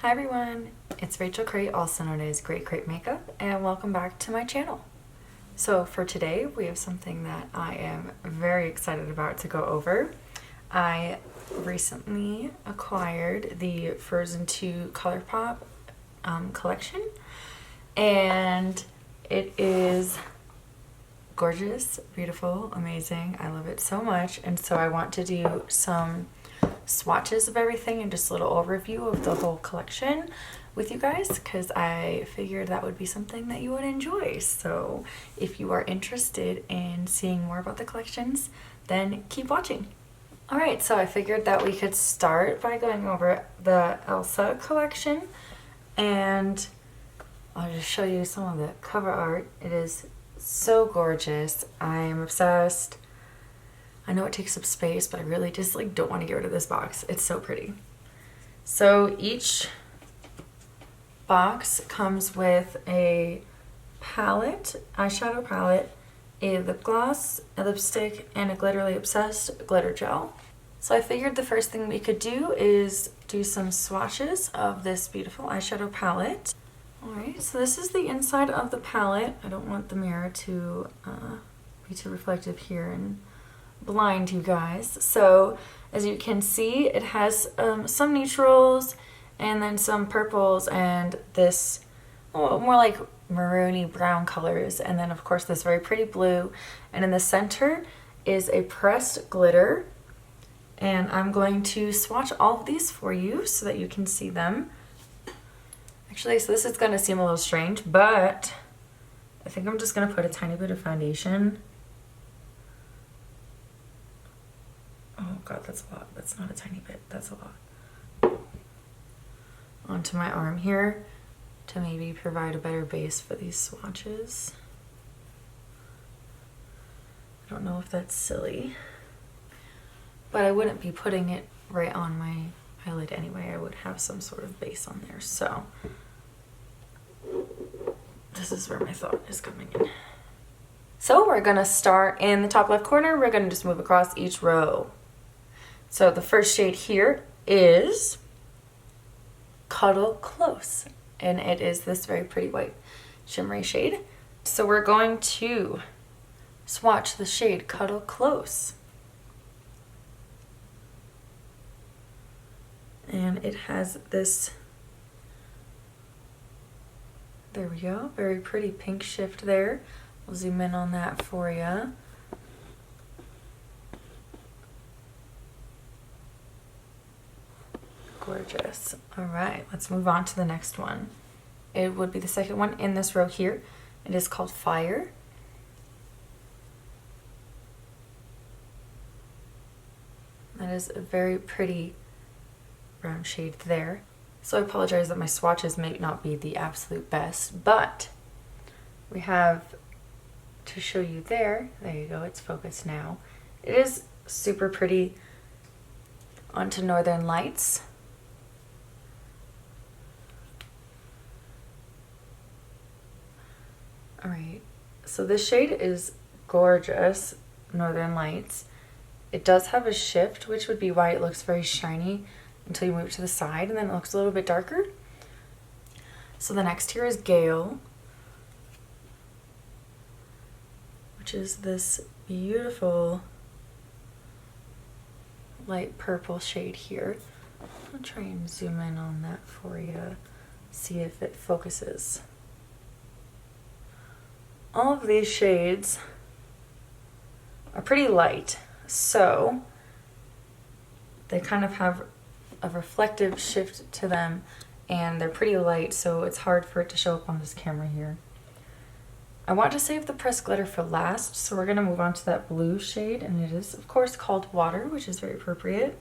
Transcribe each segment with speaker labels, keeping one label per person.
Speaker 1: Hi everyone, it's Rachel Crate, also known as Great Crate Makeup, and welcome back to my channel. So for today, we have something that I am very excited about to go over. I recently acquired the Frozen 2 Colourpop collection, and it is gorgeous, beautiful, amazing. I love it so much, and so I want to do some swatches of everything and just a little overview of the whole collection with you guys, because I figured that would be something that you would enjoy. So if you are interested in seeing more about the collections, then keep watching. Alright, so I figured that we could start by going over the Elsa collection, and I'll just show you some of the cover art. It is so gorgeous. I am obsessed. I know it takes up space, but I really just don't want to get rid of this box. It's so pretty. So each box comes with a palette, eyeshadow palette, a lip gloss, a lipstick, and a Glitterly Obsessed glitter gel. So I figured the first thing we could do is do some swatches of this beautiful eyeshadow palette. Alright, so this is the inside of the palette. I don't want the mirror to be too reflective here and blind you guys. So as you can see, it has some neutrals and then some purples and this more like maroony brown colors, and then of course this very pretty blue, and in the center is a pressed glitter. And I'm going to swatch all of these for you so that you can see them. Actually, so this is going to seem a little strange, but I think I'm just going to put a tiny bit of foundation. Oh god, that's a lot. That's not a tiny bit, that's a lot. Onto my arm here to maybe provide a better base for these swatches. I don't know if that's silly, but I wouldn't be putting it right on my eyelid anyway. I would have some sort of base on there. So this is where my thought is coming in. So we're gonna start in the top left corner. We're gonna just move across each row. So the first shade here is Cuddle Close, and it is this very pretty white shimmery shade. So we're going to swatch the shade Cuddle Close. And it has this, there we go, very pretty pink shift there. We'll zoom in on that for you. Gorgeous. All right, let's move on to the next one. It would be the second one in this row here. It is called Fire. That is a very pretty brown shade there. So I apologize that my swatches may not be the absolute best, but we have to show you there. There you go, it's focused now. It is super pretty. Onto Northern Lights. Alright, so this shade is gorgeous, Northern Lights. It does have a shift, which would be why it looks very shiny until you move to the side, and then it looks a little bit darker. So the next here is Gale, which is this beautiful light purple shade here. I'll try and zoom in on that for you, see if it focuses. All of these shades are pretty light, so they kind of have a reflective shift to them, and they're pretty light, so it's hard for it to show up on this camera here. I want to save the pressed glitter for last, so we're going to move on to that blue shade, and it is of course called Water, which is very appropriate.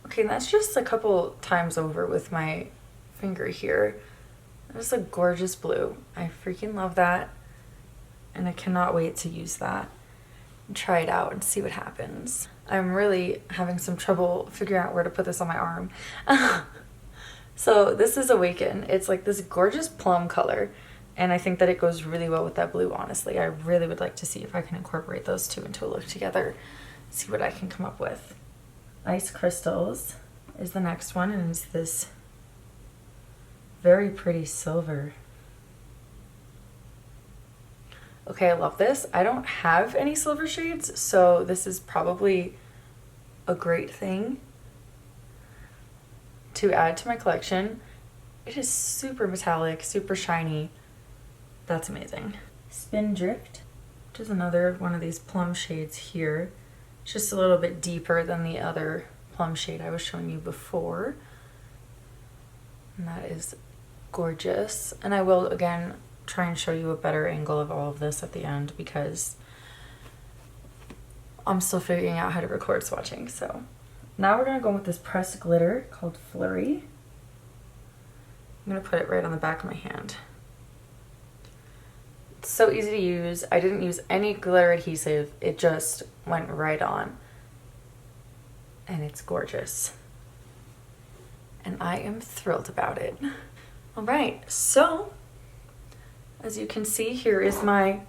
Speaker 1: Okay, and that's just a couple times over with my finger here. That's a gorgeous blue. I freaking love that, and I cannot wait to use that and try it out and see what happens. I'm really having some trouble figuring out where to put this on my arm. So this is Awaken. It's like this gorgeous plum color, and I think that it goes really well with that blue, honestly. I really would like to see if I can incorporate those two into a look together, see what I can come up with. Ice Crystals. is the next one, and it's this very pretty silver. Okay, I love this. I don't have any silver shades, so this is probably a great thing to add to my collection. It is super metallic, super shiny. That's amazing. Spindrift, which is another one of these plum shades here. It's just a little bit deeper than the other plum shade I was showing you before. And that is gorgeous. And I will, again, try and show you a better angle of all of this at the end because I'm still figuring out how to record swatching. So now we're gonna go with this pressed glitter called Flurry. I'm gonna put it right on the back of my hand. It's so easy to use. I didn't use any glitter adhesive. It just went right on. And it's gorgeous. And I am thrilled about it. All right, so as you can see, here is my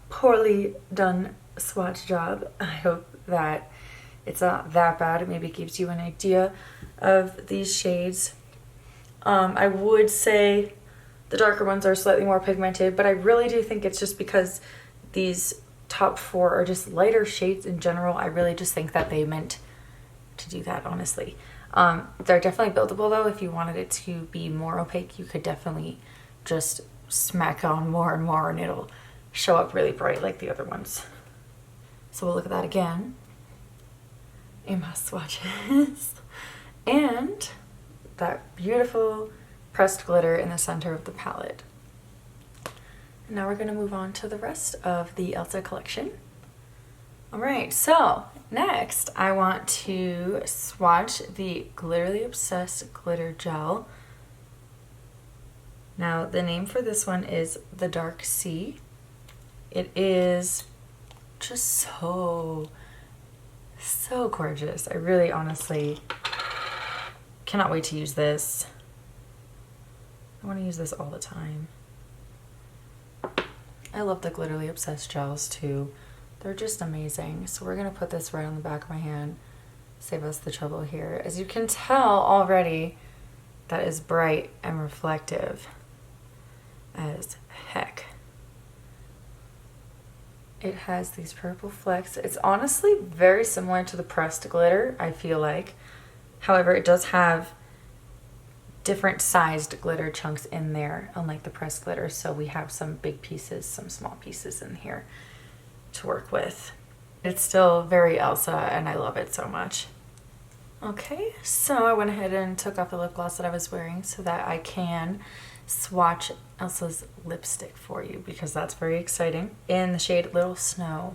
Speaker 1: poorly done swatch job. I hope that it's not that bad. It maybe gives you an idea of these shades. I would say the darker ones are slightly more pigmented, but I really do think it's just because these top four are just lighter shades in general. I really just think that they meant to do that, honestly. They're definitely buildable though. If you wanted it to be more opaque, you could definitely just smack on more and more and it'll show up really bright like the other ones. So we'll look at that again in my swatches. And that beautiful pressed glitter in the center of the palette. And now we're going to move on to the rest of the Elsa collection. Alright, so next I want to swatch the Glitterly Obsessed Glitter Gel. Now the name for this one is the Dark Sea. It is just so gorgeous. I really honestly cannot wait to use this. I want to use this all the time. I love the Glitterly Obsessed gels too. They're just amazing. So we're going to put this right on the back of my hand. Save us the trouble here. As you can tell already, that is bright and reflective as heck. It has these purple flecks. It's honestly very similar to the pressed glitter, I feel like. However, it does have different sized glitter chunks in there, unlike the pressed glitter. So we have some big pieces, some small pieces in here to work with. It's still very Elsa and I love it so much. Okay, so I went ahead and took off the lip gloss that I was wearing so that I can swatch Elsa's lipstick for you because that's very exciting. In the shade Little Snow.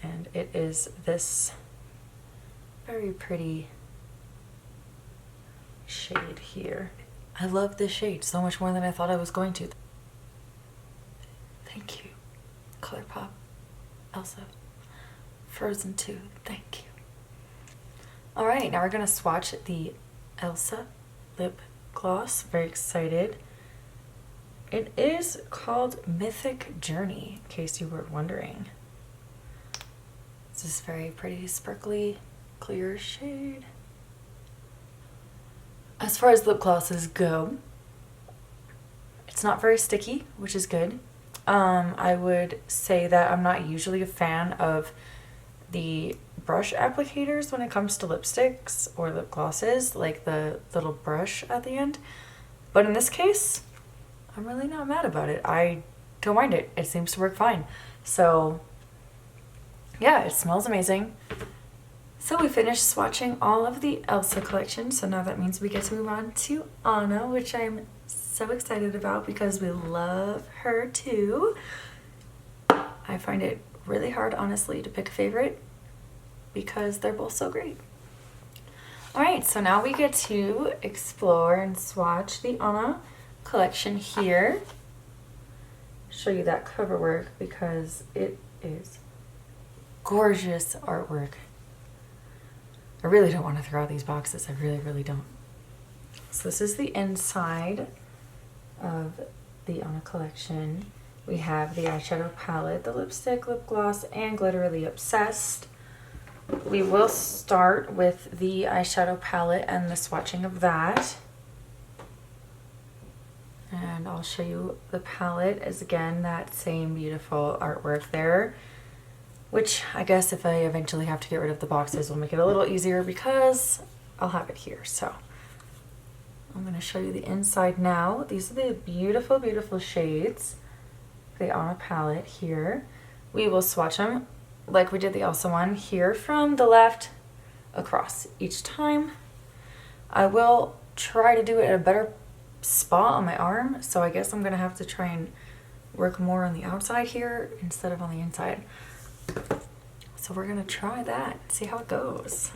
Speaker 1: And it is this very pretty shade here. I love this shade so much more than I thought I was going to. Thank you, Colourpop, Elsa, Frozen 2, thank you. Alright, now we're going to swatch the Elsa lip gloss. Very excited. It is called Mythic Journey, in case you were wondering. It's this very pretty, sparkly, clear shade. As far as lip glosses go, it's not very sticky, which is good. I would say that I'm not usually a fan of the brush applicators when it comes to lipsticks or lip glosses, like the little brush at the end. But in this case, I'm really not mad about it. I don't mind it. It seems to work fine. So yeah, it smells amazing. So we finished swatching all of the Elsa collection, so now that means we get to move on to Anna, which I'm so excited about because we love her too. I find it really hard, honestly, to pick a favorite because they're both so great. Alright, so now we get to explore and swatch the Anna collection here. Show you that cover work because it is gorgeous artwork. I really don't want to throw out these boxes. I really don't. So this is the inside of the Anna collection. We have the eyeshadow palette, the lipstick, lip gloss, and Glitterly Obsessed. we will start with the eyeshadow palette and the swatching of that. And I'll show you the palette is again that same beautiful artwork there, which I guess if I eventually have to get rid of the boxes will make it a little easier because I'll have it here. So I'm going to show you the inside now. These are the beautiful, beautiful shades. They are on a palette here. We will swatch them like we did the Elsa one here from the left across each time. I will try to do it at a better spot on my arm, so I guess I'm gonna have to try and work more on the outside here instead of on the inside. So we're gonna try that, see how it goes.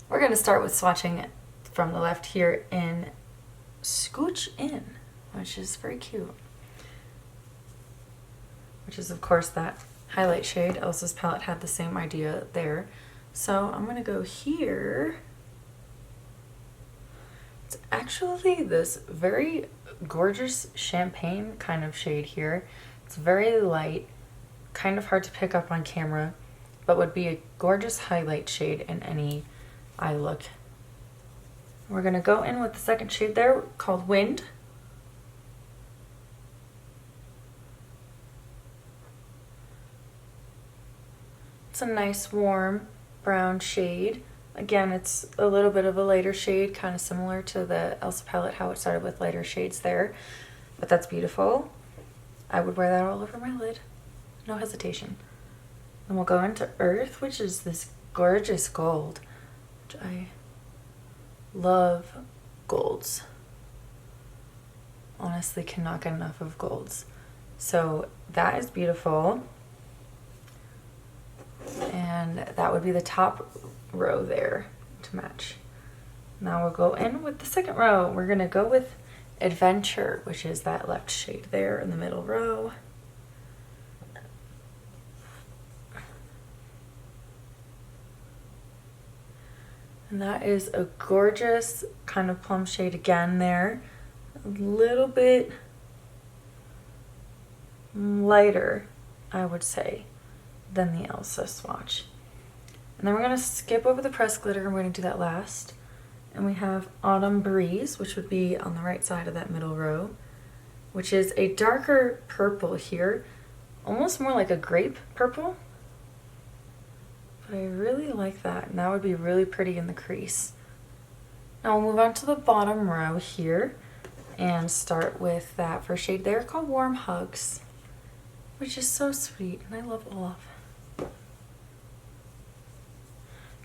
Speaker 1: We're gonna start with swatching it from the left here in Scooch In, which is very cute. Which is of course that highlight shade. Elsa's palette had the same idea there. So I'm gonna go here. It's actually this very gorgeous champagne kind of shade here. It's very light, kind of hard to pick up on camera, but would be a gorgeous highlight shade in any eye look. We're gonna go in with the second shade there called Wind. It's a nice warm brown shade. Again, it's a little bit of a lighter shade, kind of similar to the Elsa palette, how it started with lighter shades there. But that's beautiful. I would wear that all over my lid. No hesitation. Then we'll go into Earth, which is this gorgeous gold. Which I love golds. Honestly, cannot get enough of golds. So that is beautiful. And that would be the top row there to match. Now we'll go in with the second row. We're gonna go with Adventure, which is that left shade there in the middle row. And that is a gorgeous kind of plum shade again there. A little bit lighter, I would say, than the Elsa swatch. And then we're going to skip over the pressed glitter, and we're going to do that last. And we have Autumn Breeze, which would be on the right side of that middle row, which is a darker purple here, almost more like a grape purple. But I really like that, and that would be really pretty in the crease. Now we'll move on to the bottom row here and start with that first shade there called Warm Hugs, which is so sweet, and I love Olaf.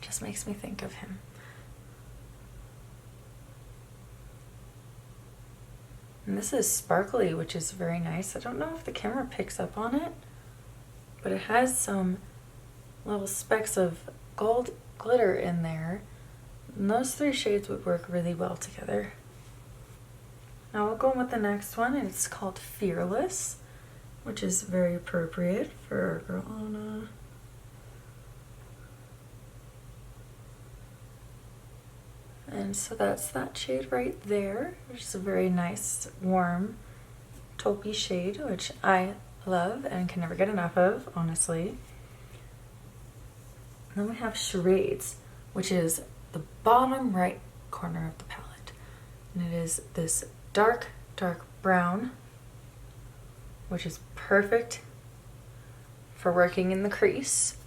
Speaker 1: Just makes me think of him. And this is sparkly, which is very nice. I don't know if the camera picks up on it, but it has some little specks of gold glitter in there. And those three shades would work really well together. Now we'll go on with the next one, and it's called Fearless, which is very appropriate for our girl Anna. And so that's that shade right there, which is a very nice, warm, taupey shade, which I love and can never get enough of, honestly. And then we have Charades, which is the bottom right corner of the palette. And it is this dark, dark brown, which is perfect for working in the crease.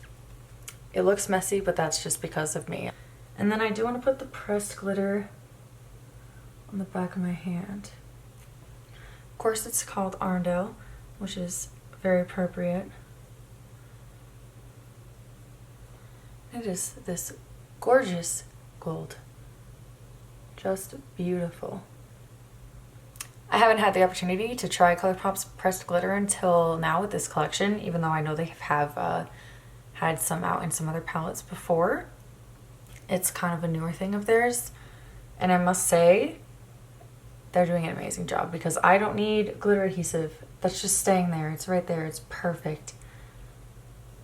Speaker 1: It looks messy, but that's just because of me. And then I do want to put the pressed glitter on the back of my hand. Of course, it's called Arndale, which is very appropriate. It is this gorgeous gold. Just beautiful. I haven't had the opportunity to try Colourpop's pressed glitter until now with this collection, even though I know they have had some out in some other palettes before. It's kind of a newer thing of theirs, and I must say they're doing an amazing job because I don't need glitter adhesive. That's just staying there. It's right there. It's perfect.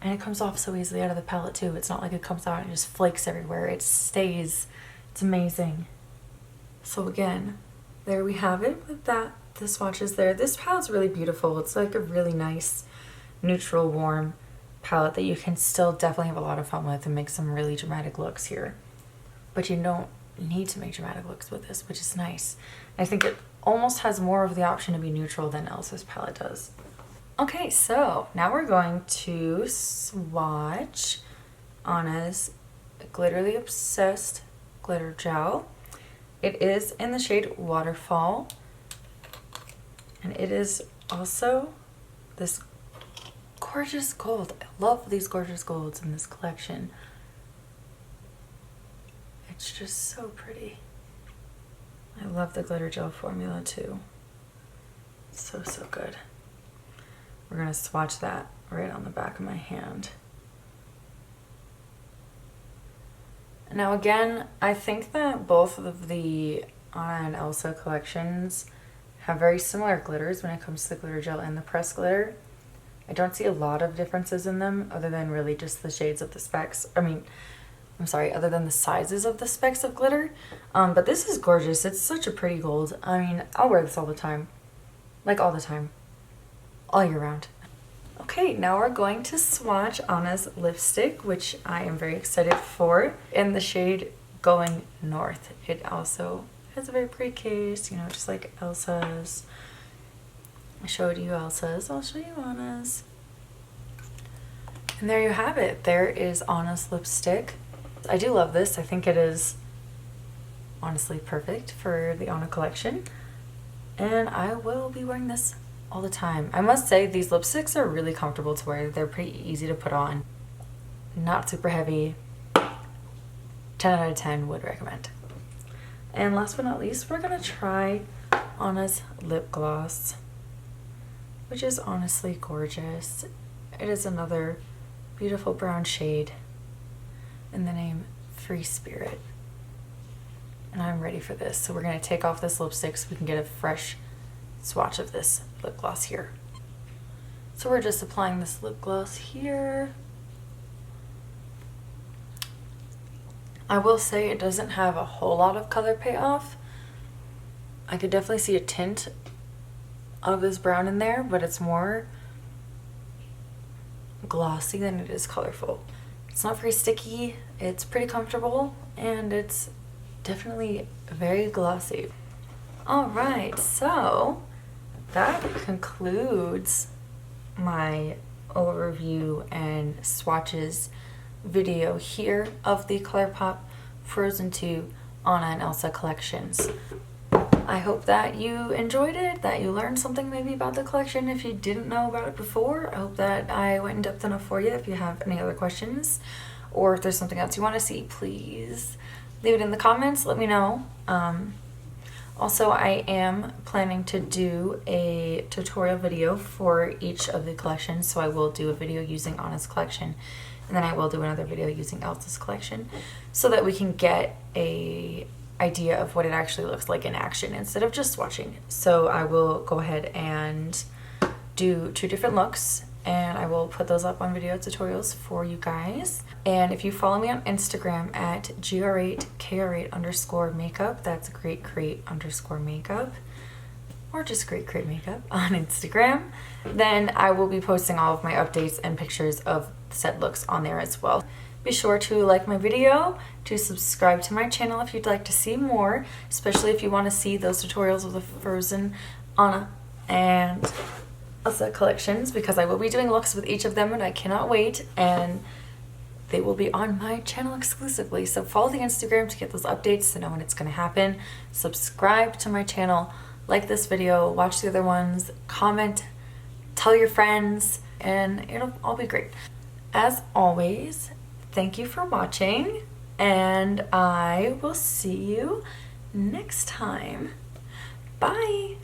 Speaker 1: And it comes off so easily out of the palette too. It's not like it comes out and just flakes everywhere. It stays. It's amazing. So again, there we have it with that. The swatches there. This palette's really beautiful. It's like a really nice, neutral, warm palette that you can still definitely have a lot of fun with and make some really dramatic looks here. But you don't need to make dramatic looks with this, which is nice. I think it almost has more of the option to be neutral than Elsa's palette does. Okay, so now we're going to swatch Anna's Glitterly Obsessed Glitter Gel. It is in the shade Waterfall, and it is also this gorgeous gold. I love these gorgeous golds in this collection. It's just so pretty. I love the glitter gel formula too. So, so good. We're gonna swatch that right on the back of my hand. Now again, I think that both of the Anna and Elsa collections have very similar glitters when it comes to the glitter gel and the pressed glitter. I don't see a lot of differences in them other than really just the shades of the specks. Other than the sizes of the specks of glitter. But this is gorgeous. It's such a pretty gold. I mean, I'll wear this all the time. Like all the time. All year round. Okay, now we're going to swatch Anna's lipstick, which I am very excited for, in the shade Going North. It also has a very pretty case, you know, just like Elsa's. I showed you Elsa's, I'll show you Anna's. And there you have it. There is Anna's lipstick. I do love this. I think it is honestly perfect for the Anna collection. And I will be wearing this all the time. I must say these lipsticks are really comfortable to wear. They're pretty easy to put on. Not super heavy. 10 out of 10 would recommend. And last but not least, we're gonna try Anna's lip gloss, which is honestly gorgeous. It is another beautiful brown shade in the name Free Spirit. And I'm ready for this. So we're gonna take off this lipstick so we can get a fresh swatch of this lip gloss here. So we're just applying this lip gloss here. I will say it doesn't have a whole lot of color payoff. I could definitely see a tint of this brown in there, but it's more glossy than it is colorful. It's not very sticky, it's pretty comfortable, and it's definitely very glossy. Alright, so that concludes my overview and swatches video here of the Colourpop Frozen 2 Anna and Elsa collections. I hope that you enjoyed it, that you learned something maybe about the collection if you didn't know about it before. I hope that I went in depth enough for you. If you have any other questions or if there's something else you want to see, please leave it in the comments, let me know. Also, I am planning to do a tutorial video for each of the collections, so I will do a video using Anna's collection, and then I will do another video using Elsa's collection, so that we can get a idea of what it actually looks like in action instead of just swatching. So I will go ahead and do 2 different looks, and I will put those up on video tutorials for you guys. And if you follow me on Instagram at gr8kr8_makeup, that's greatcrate_makeup, or just greatcratemakeup on Instagram, then I will be posting all of my updates and pictures of set looks on there as well. Be sure to like my video, to subscribe to my channel if you'd like to see more, especially if you want to see those tutorials of the Frozen, Anna, and Elsa collections, because I will be doing looks with each of them and I cannot wait, and they will be on my channel exclusively. So follow the Instagram to get those updates to know when it's going to happen. Subscribe to my channel, like this video, watch the other ones, comment, tell your friends, and it'll all be great. As always, thank you for watching, and I will see you next time. Bye!